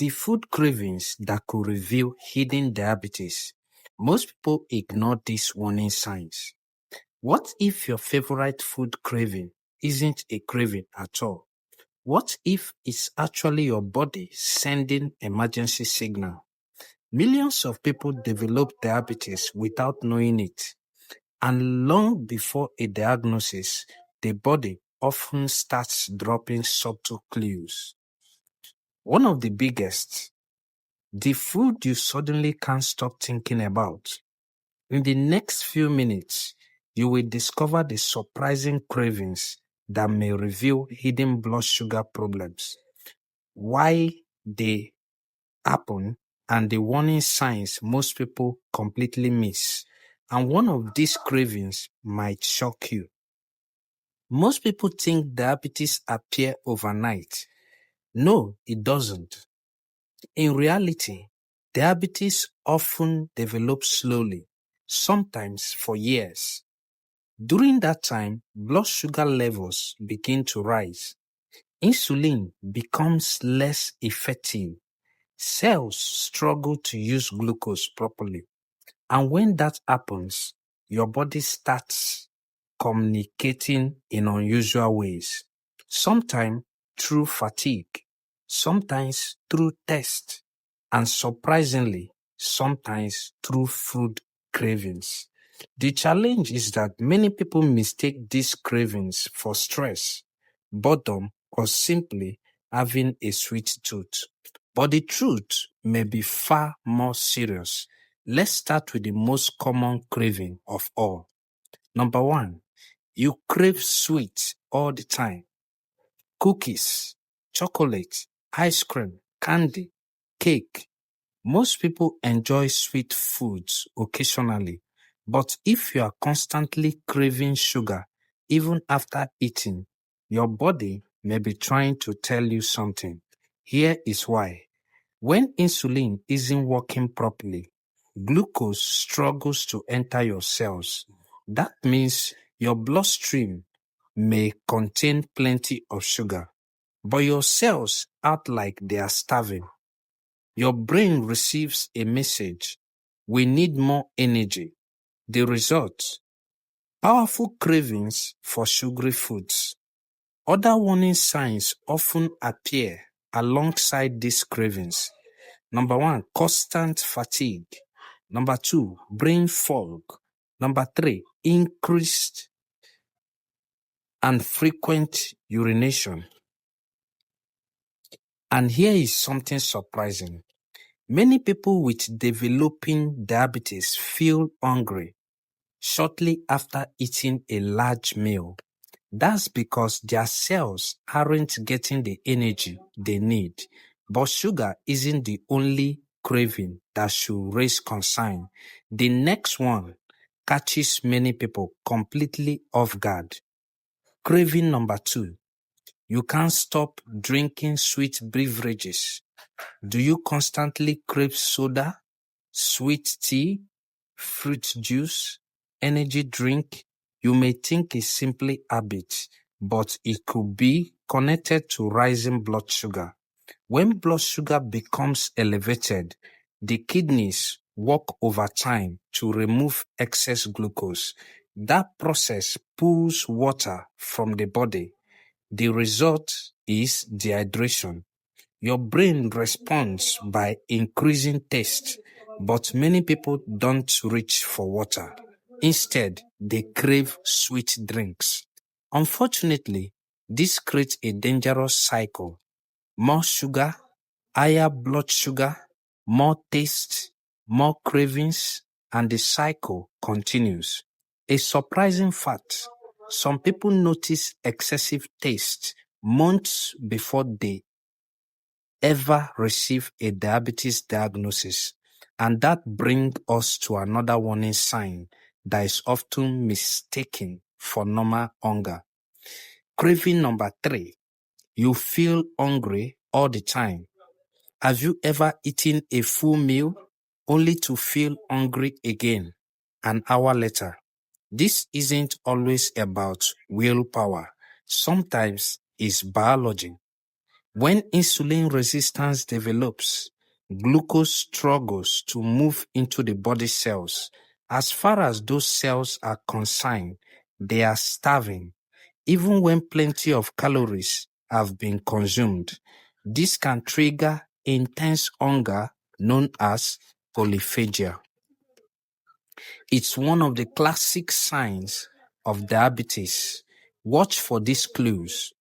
The food cravings that could reveal hidden diabetes. Most people ignore these warning signs. What if your favorite food craving isn't a craving at all? What if it's actually your body sending emergency signal? Millions of people develop diabetes without knowing it, and long before a diagnosis, the body often starts dropping subtle clues. One of the biggest, the food you suddenly can't stop thinking about. In the next few minutes, you will discover the surprising cravings that may reveal hidden blood sugar problems, why they happen, and the warning signs most people completely miss. And one of these cravings might shock you. Most people think diabetes appears overnight. No, it doesn't. In reality, diabetes often develops slowly, sometimes for years. During that time, blood sugar levels begin to rise. Insulin becomes less effective. Cells struggle to use glucose properly. And when that happens, your body starts communicating in unusual ways. Sometimes through fatigue, sometimes through thirst, and surprisingly, sometimes through food cravings. The challenge is that many people mistake these cravings for stress, boredom, or simply having a sweet tooth. But the truth may be far more serious. Let's start with the most common craving of all. Number one, you crave sweet all the time. Cookies, chocolate, ice cream, candy, cake. Most people enjoy sweet foods occasionally, but if you are constantly craving sugar, even after eating, your body may be trying to tell you something. Here is why. When insulin isn't working properly, glucose struggles to enter your cells. That means your bloodstream may contain plenty of sugar, but your cells act like they are starving. Your brain receives a message: we need more energy. The result: powerful cravings for sugary foods. Other warning signs often appear alongside these cravings. Number one, constant fatigue. Number two, brain fog. Number three, increased and frequent urination. And here is something surprising. Many people with developing diabetes feel hungry shortly after eating a large meal. That's because their cells aren't getting the energy they need. But sugar isn't the only craving that should raise concern. The next one catches many people completely off guard. Craving number two. You can't stop drinking sweet beverages. Do you constantly crave soda, sweet tea, fruit juice, energy drink? You may think it's simply habit, but it could be connected to rising blood sugar. When blood sugar becomes elevated, the kidneys work overtime to remove excess glucose. That process pulls water from the body. The result is dehydration. Your brain responds by increasing thirst, but many people don't reach for water. Instead, they crave sweet drinks. Unfortunately, this creates a dangerous cycle. More sugar, higher blood sugar, more taste, more cravings, and the cycle continues. A surprising fact: some people notice excessive taste months before they ever receive a diabetes diagnosis. And that brings us to another warning sign that is often mistaken for normal hunger. Craving number three. You feel hungry all the time. Have you ever eaten a full meal only to feel hungry again an hour later? This isn't always about willpower. Sometimes it's biology. When insulin resistance develops, glucose struggles to move into the body cells. As far as those cells are concerned, they are starving, even when plenty of calories have been consumed. This can trigger intense hunger known as polyphagia. It's one of the classic signs of diabetes. Watch for these clues.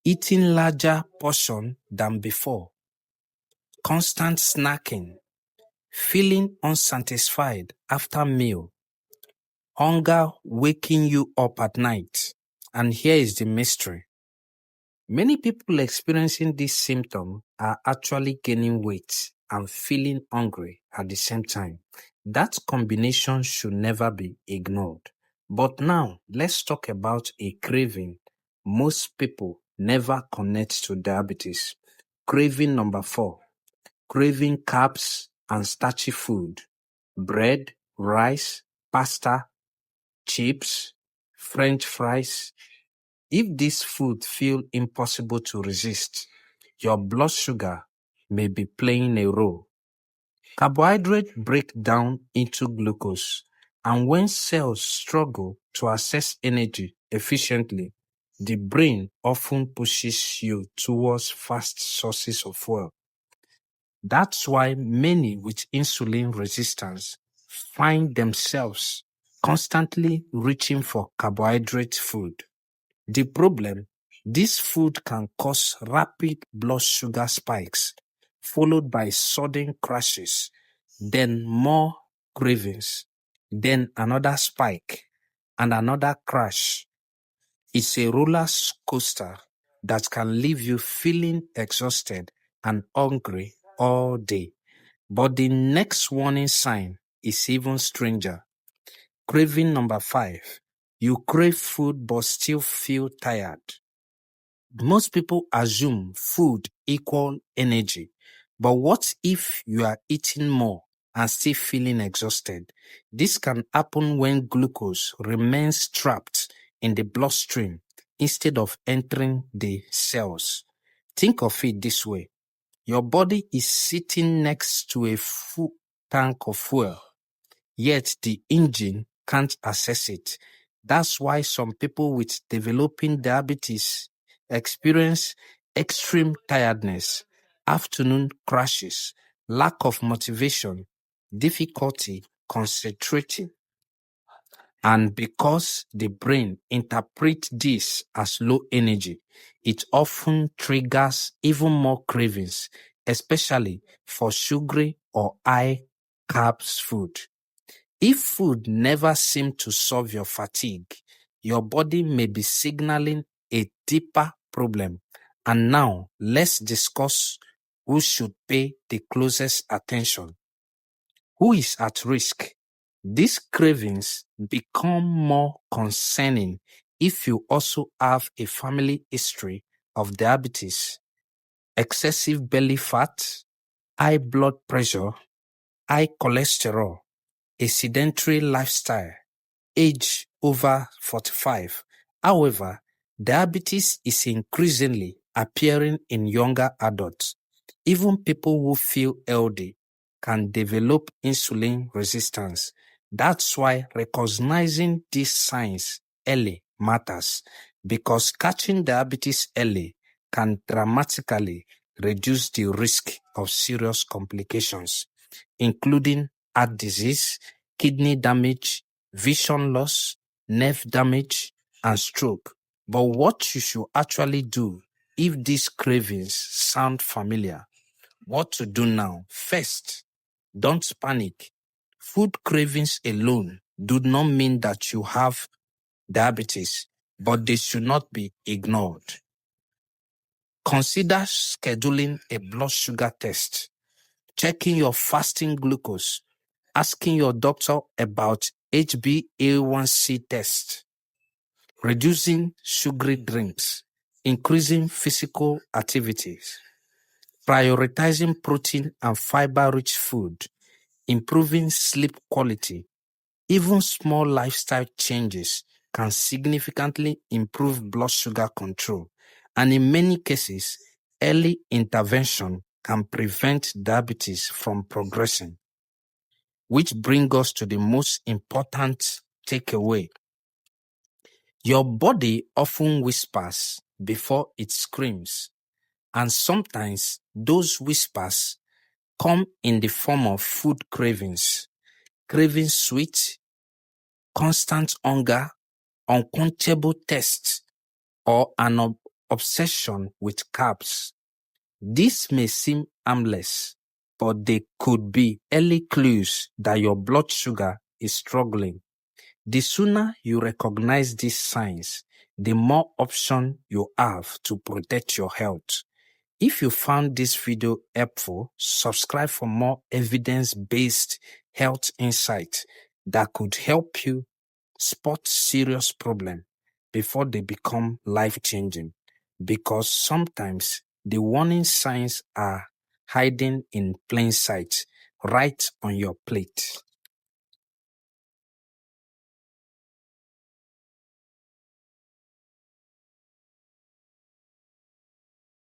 Eating larger portion than before, constant snacking, feeling unsatisfied after meal, hunger waking you up at night. And here is the mystery. Many people experiencing this symptom are actually gaining weight and feeling hungry at the same time. That combination should never be ignored. But now, let's talk about a craving most people never connect to diabetes. Craving number 4, craving carbs and starchy food, bread, rice, pasta, chips, French fries. If this food feel impossible to resist, your blood sugar may be playing a role. Carbohydrates break down into glucose, and when cells struggle to access energy efficiently, the brain often pushes you towards fast sources of fuel. That's why many with insulin resistance find themselves constantly reaching for carbohydrate food. The problem, this food can cause rapid blood sugar spikes, followed by sudden crashes, then more cravings, then another spike, and another crash. It's a roller coaster that can leave you feeling exhausted and hungry all day. But the next warning sign is even stranger. Craving number 5. You crave food but still feel tired. Most people assume food equal energy, but what if you are eating more and still feeling exhausted? This can happen when glucose remains trapped in the bloodstream instead of entering the cells. Think of it this way. Your body is sitting next to a full tank of fuel, yet the engine can't access it. That's why some people with developing diabetes experience extreme tiredness, afternoon crashes, lack of motivation, difficulty concentrating. And because the brain interprets this as low energy, it often triggers even more cravings, especially for sugary or high carbs food. If food never seemed to solve your fatigue, your body may be signaling a deeper problem. And now, let's discuss who should pay the closest attention. Who is at risk? These cravings become more concerning if you also have a family history of diabetes, excessive belly fat, high blood pressure, high cholesterol, a sedentary lifestyle, age over 45. However, diabetes is increasingly appearing in younger adults. Even people who feel healthy can develop insulin resistance. That's why recognizing these signs early matters, because catching diabetes early can dramatically reduce the risk of serious complications, including heart disease, kidney damage, vision loss, nerve damage, and stroke. But what you should actually do if these cravings sound familiar, what to do now? First, don't panic. Food cravings alone do not mean that you have diabetes, but they should not be ignored. Consider scheduling a blood sugar test, checking your fasting glucose, asking your doctor about HbA1c test, reducing sugary drinks, increasing physical activities, prioritizing protein and fiber-rich food, improving sleep quality. Even small lifestyle changes can significantly improve blood sugar control, and in many cases, early intervention can prevent diabetes from progressing. Which brings us to the most important takeaway. Your body often whispers before it screams, and sometimes those whispers come in the form of food cravings, craving sweet, constant hunger, unquenchable thirst, or an obsession with carbs. This may seem harmless, but they could be early clues that your blood sugar is struggling. The sooner you recognize these signs, the more option you have to protect your health. If you found this video helpful, subscribe for more evidence-based health insights that could help you spot serious problems before they become life-changing. Because sometimes the warning signs are hiding in plain sight, right on your plate.